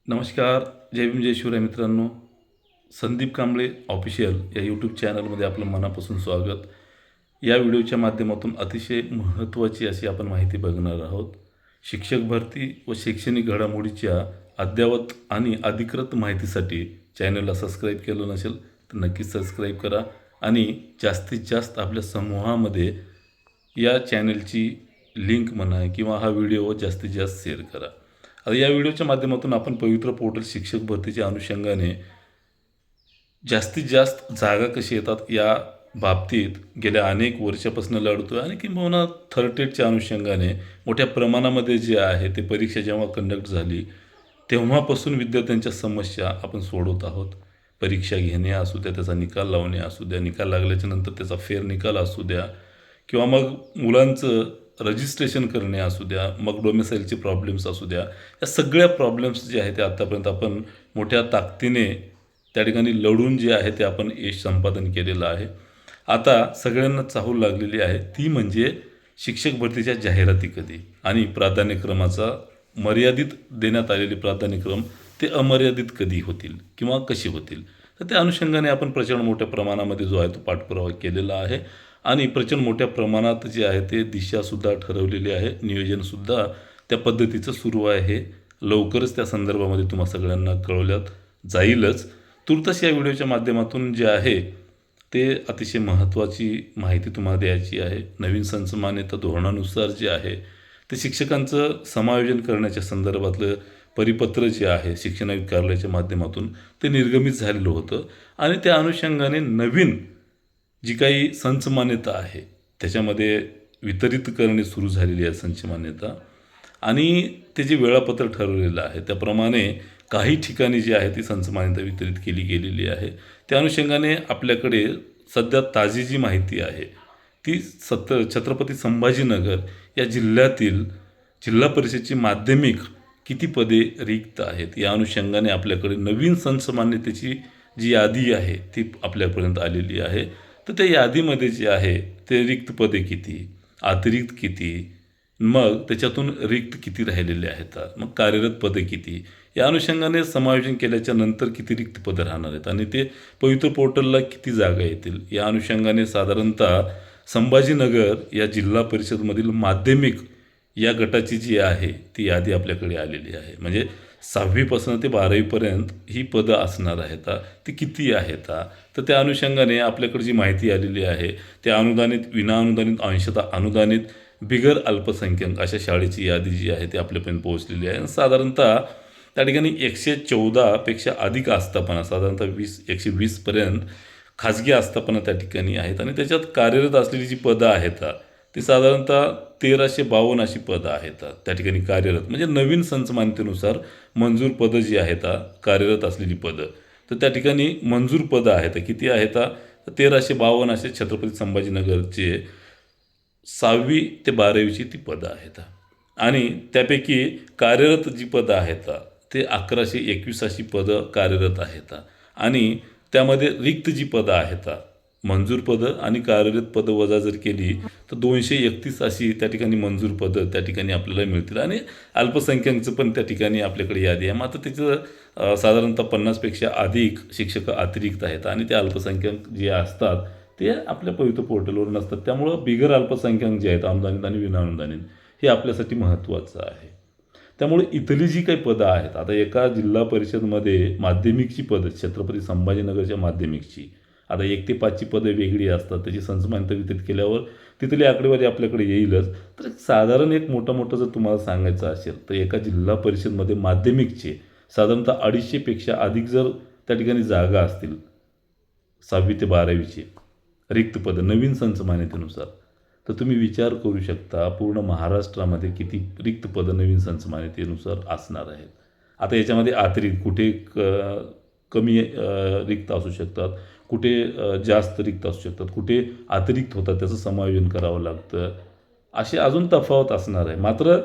नमस्कार. जय भीम जय शिवराय मित्रांनो. संदीप कांबळे ऑफिशियल या यूट्यूब चॅनलमध्ये आपलं मनापासून स्वागत. या व्हिडिओच्या माध्यमातून अतिशय महत्त्वाची अशी आपण माहिती बघणार आहोत. शिक्षक भरती व शैक्षणिक घडामोडीच्या अद्ययावत आणि अधिकृत माहितीसाठी चॅनलला सबस्क्राईब केलं नसेल तर नक्कीच सबस्क्राईब करा आणि जास्तीत जास्त आपल्या समूहामध्ये या चॅनलची लिंक म्हणा किंवा हा व्हिडिओ जास्तीत जास्त शेअर करा. आता या व्हिडिओच्या माध्यमातून आपण पवित्र पोर्टल शिक्षक भरतीच्या अनुषंगाने जास्तीत जास्त जागा कशी येतात या बाबतीत गेल्या अनेक वर्षापासून लढतो आहे आणि किंबहुना थर्ड टेटच्या अनुषंगाने मोठ्या प्रमाणामध्ये जे आहे ते परीक्षा जेव्हा कंडक्ट झाली तेव्हापासून विद्यार्थ्यांच्या समस्या आपण सोडवत आहोत. परीक्षा घेणे असू द्या, त्याचा निकाल लावणे असू द्या, निकाल लागल्याच्या नंतर त्याचा फेर निकाल असू द्या किंवा मग मुलांचं रजिस्ट्रेशन करणे असू द्या, मग डोमेसाईलचे प्रॉब्लेम्स असू द्या, या सगळ्या प्रॉब्लेम्स जे आहेत ते आत्तापर्यंत आपण मोठ्या ताकदीने त्या ठिकाणी लढून जे आहे ते आपण यश संपादन केलेलं आहे. आता सगळ्यांना चाहूल लागलेली आहे ती म्हणजे शिक्षक भरतीच्या जाहिराती कधी आणि प्राधान्यक्रमाचा मर्यादित देण्यात आलेले प्राधान्यक्रम ते अमर्यादित कधी होतील किंवा कशी होतील. तर त्या अनुषंगाने आपण प्रचंड मोठ्या प्रमाणामध्ये जो आहे तो पाठपुरावा केलेला आहे आणि प्रचंड मोठ्या प्रमाणात जे आहे ते दिशासुद्धा ठरवलेली आहे, नियोजनसुद्धा त्या पद्धतीचं सुरू आहे. लवकरच त्या संदर्भामध्ये तुम्हा सगळ्यांना कळवल्यात जाईलच. तूर्तच या व्हिडिओच्या माध्यमातून जे आहे ते अतिशय महत्त्वाची माहिती तुम्हाला द्यायची आहे. नवीन संसमान्यता धोरणानुसार जे आहे ते शिक्षकांचं समायोजन करण्याच्या संदर्भातलं परिपत्र जे आहे शिक्षण आयुक्त कार्यालयाच्या माध्यमातून ते निर्गमित झालेलं होतं आणि त्या अनुषंगाने नवीन जी काही संच मान्यता आहे त्याच्यामध्ये वितरित करणे सुरू झालेली आहे संच मान्यता आणि ते जे वेळापत्र ठरवलेलं आहे त्याप्रमाणे काही ठिकाणी जी आहे ती संच मान्यता वितरित केली गेलेली आहे. त्या अनुषंगाने आपल्याकडे सध्या ताजी जी माहिती आहे ती छत्रपती संभाजीनगर या जिल्ह्यातील जिल्हा परिषदेची माध्यमिक किती पदे रिक्त आहेत या अनुषंगाने आपल्याकडे नवीन संच मान्यतेची जी यादी आहे ती आपल्यापर्यंत आलेली आहे. तर त्या यादीमध्ये जे आहे ते रिक्त पदे किती, अतिरिक्त किती, मग त्याच्यातून रिक्त किती राहिलेले आहेत, मग कार्यरत पदे किती, या अनुषंगाने समायोजन केल्याच्या नंतर किती रिक्त पदं राहणार आहेत आणि ते पवित्र पोर्टलला किती जागा येतील या अनुषंगाने साधारणतः संभाजीनगर या जिल्हा परिषदमधील माध्यमिक या गटाची जी आहे ती यादी आपल्याकडे आलेली आहे. म्हणजे 6वीपासून ते 12वीपर्यंत ही पदं असणार आहेत. ती किती आहेत तर त्या अनुषंगाने आपल्याकडे जी माहिती आलेली आहे ते अनुदानित, विनाअनुदानित, अंशतः अनुदानित, बिगर अल्पसंख्याक अशा शाळेची यादी जी आहे ती आपल्यापर्यंत पोहोचलेली आहे. साधारणतः त्या ठिकाणी 114पेक्षा अधिक आस्थापना साधारणतः 120पर्यंत खाजगी आस्थापना त्या ठिकाणी आहेत आणि त्याच्यात कार्यरत असलेली जी पदं आहेत ती साधारणतः 1352 अशी पदं आहेत त्या ठिकाणी कार्यरत. म्हणजे नवीन संच मान्यतेनुसार मंजूर पदं जी आहेत कार्यरत असलेली पदं तर त्या ठिकाणी मंजूर पदं आहेत किती आहेत 1352 असे छत्रपती संभाजीनगरचे 6वी ते 12वीची ती पदं आहेत आणि त्यापैकी कार्यरत जी पदं आहेत ते 1121 अशी पदं कार्यरत आहेत आणि त्यामध्ये रिक्त जी पदं आहेत मंजूर पदं आणि कार्यरत पदं वजा जर केली तर 231 अशी त्या ठिकाणी मंजूर पदं त्या ठिकाणी आपल्याला मिळतील आणि अल्पसंख्याकचं पण त्या ठिकाणी आपल्याकडे यादी आहे. मात्र त्याचं साधारणतः 50पेक्षा अधिक शिक्षक अतिरिक्त आहेत आणि ते अल्पसंख्याक जे असतात ते आपल्या पवित्र पोर्टलवर नसतात. त्यामुळं बिगर अल्पसंख्याक जे आहेत अनुदानित आणि विनाअनुदानित हे आपल्यासाठी महत्त्वाचं आहे. त्यामुळे इथली जी काही पदं आहेत आता एका जिल्हा परिषदमध्ये माध्यमिकची पदं छत्रपती संभाजीनगरच्या माध्यमिकची आता 1 ते 5ची पदं वेगळी असतात. त्याची संच मान्यता वितरित केल्यावर तिथली आकडेवारी आपल्याकडे येईलच. तर साधारण एक मोठं जर तुम्हाला सांगायचं असेल तर एका जिल्हा परिषदमध्ये माध्यमिकचे साधारणतः 250पेक्षा अधिक जर त्या ठिकाणी जागा असतील 6वी ते 12वीची रिक्त पदं नवीन संच मान्यतेनुसार तर तुम्ही विचार करू शकता पूर्ण महाराष्ट्रामध्ये किती रिक्त पदं नवीन संच मान्यतेनुसार असणार आहेत. आता याच्यामध्ये अतिरिक्त कुठे कमी रिक्त असू शकतात, कुठे जास्त रिक्त असू शकतात, कुठे अतिरिक्त होतात त्याचं समायोजन करावं लागतं, असे अजून तफावत असणार आहे. मात्र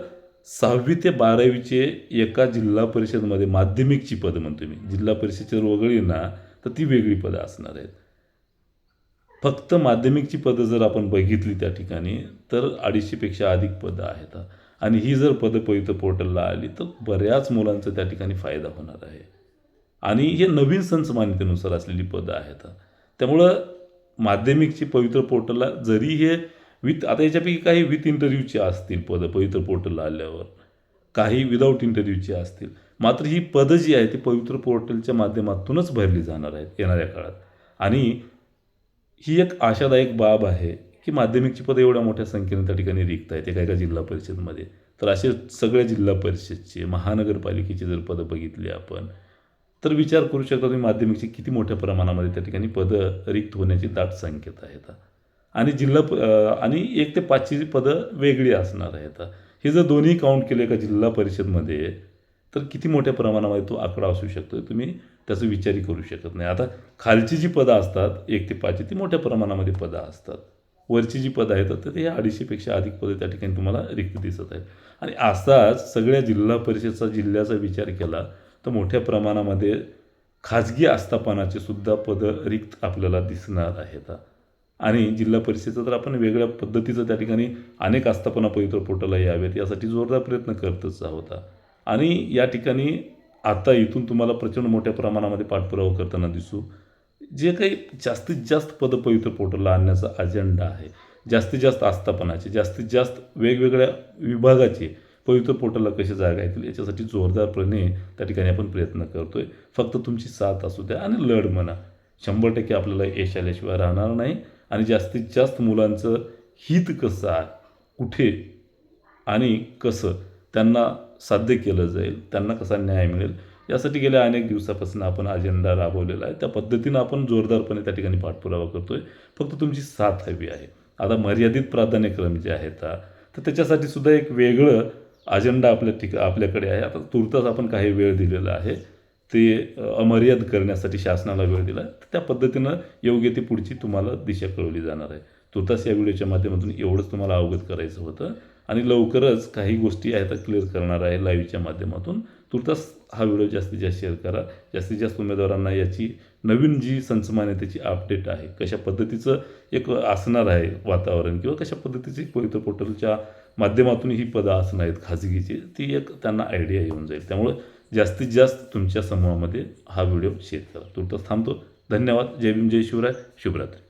6वी ते 12वीचे एका जिल्हा परिषदमध्ये माध्यमिकची पदं म्हणतो मी, जिल्हा परिषदेच्या वगळी ना तर ती वेगळी पदं असणार आहेत. फक्त माध्यमिकची पदं जर आपण बघितली त्या ठिकाणी तर 250पेक्षा अधिक पदं आहेत आणि ही जर पदं पवित्र पोर्टलला आली तर बऱ्याच मुलांचा त्या ठिकाणी फायदा होणार आहे. आणि हे नवीन संच असलेली पदं आहेत. त्यामुळं माध्यमिकची पवित्र पोर्टलला जरी हे आता याच्यापैकी काही विथ इंटरव्ह्यूची असतील पदं पवित्र पोर्टलला आल्यावर, काही विदाऊट इंटरव्ह्यूची असतील. मात्र ही पदं जी आहेत ती पवित्र पोर्टलच्या माध्यमातूनच भरली जाणार आहेत येणाऱ्या काळात. आणि ही एक आशादायक बाब आहे की माध्यमिकची पदं एवढ्या मोठ्या संख्येने त्या ठिकाणी रिक्त आहेत एका एका जिल्हा परिषदमध्ये. तर असे सगळ्या जिल्हा परिषदचे, महानगरपालिकेची जर पदं बघितली आपण, तर विचार करू शकता तुम्ही माध्यमिकची किती मोठ्या प्रमाणामध्ये त्या ठिकाणी पदं रिक्त होण्याची दाट संख्यता आहेत. आणि आणि 1 ते 5ची पदं वेगळी असणार आहेत. हे जर दोन्ही काउंट केले एका जिल्हा परिषदमध्ये तर किती मोठ्या प्रमाणामध्ये तो आकडा असू शकतो तुम्ही त्याचा विचारही करू शकत नाही. आता खालची जी पदं असतात 1 ते 5ची ती मोठ्या प्रमाणामध्ये पदं असतात. वरची जी पदं आहेत तर ते 250पेक्षा अधिक पदं त्या ठिकाणी तुम्हाला रिक्त दिसत आहेत. आणि असाच सगळ्या जिल्हा परिषदचा जिल्ह्याचा विचार केला तर मोठ्या प्रमाणामध्ये खाजगी आस्थापनाचे सुद्धा पदं रिक्त आपल्याला दिसणार आहेत. आणि जिल्हा परिषदेचं तर आपण वेगळ्या पद्धतीचं त्या ठिकाणी अनेक आस्थापना पवित्र पोर्टलला यावेत यासाठी जोरदार प्रयत्न करतच आहोत. आणि या ठिकाणी आता इथून तुम्हाला प्रचंड मोठ्या प्रमाणामध्ये पाठपुरावा करताना दिसू. जे काही जास्तीत जास्त पदं पवित्र पोर्टलला आणण्याचा अजेंडा आहे, जास्तीत जास्त आस्थापनाचे, जास्तीत जास्त वेगवेगळ्या विभागाचे पवित्र पोर्टलला कसे जागा येतील याच्यासाठी जोरदारपणे त्या ठिकाणी आपण प्रयत्न करतोय. फक्त तुमची साथ असू द्या आणि लढ म्हणा. 100% आपल्याला यश आल्याशिवाय राहणार नाही. आणि जास्तीत जास्त मुलांचं हित कसं आहे, कुठे आणि कसं त्यांना साध्य केलं जाईल, त्यांना कसा न्याय मिळेल यासाठी गेल्या अनेक दिवसापासून आपण अजेंडा राबवलेला आहे. त्या पद्धतीनं आपण जोरदारपणे त्या ठिकाणी पाठपुरावा करतोय. फक्त तुमची साथ हवी आहे. आता मर्यादित प्राधान्यक्रम जे आहेत तर त्याच्यासाठी सुद्धा एक वेगळं अजेंडा आपल्याकडे आहे. आता तुर्तास आपण काही वेळ दिलेला आहे. ते अमर्याद करण्यासाठी शासनाला वेळ दिला तर त्या पद्धतीनं योग्य ती पुढची तुम्हाला दिशा कळवली जाणार आहे. तुर्तास या व्हिडिओच्या माध्यमातून एवढंच तुम्हाला अवगत करायचं होतं. आणि लवकरच काही गोष्टी आहेत क्लिअर करणार आहे लाईव्हच्या माध्यमातून. तुर्तास हा व्हिडिओ जास्तीत जास्त शेअर करा. जास्तीत जास्त उमेदवारांना याची नवीन जी संचमान्यतेची अपडेट आहे, कशा पद्धतीचं एक असणार आहे वातावरण किंवा कशा पद्धतीची पवित्र पोर्टलच्या माध्यमातून ही पदं असणार आहेत खाजगीची, ती एक त्यांना आयडिया येऊन जाईल. त्यामुळं जास्तीत जास्त तुमच्या समूहामध्ये हा व्हिडिओ शेअर करा. तुर्तास थांबतो. धन्यवाद. जय भीम, जय शिवराय. शुभरात्री.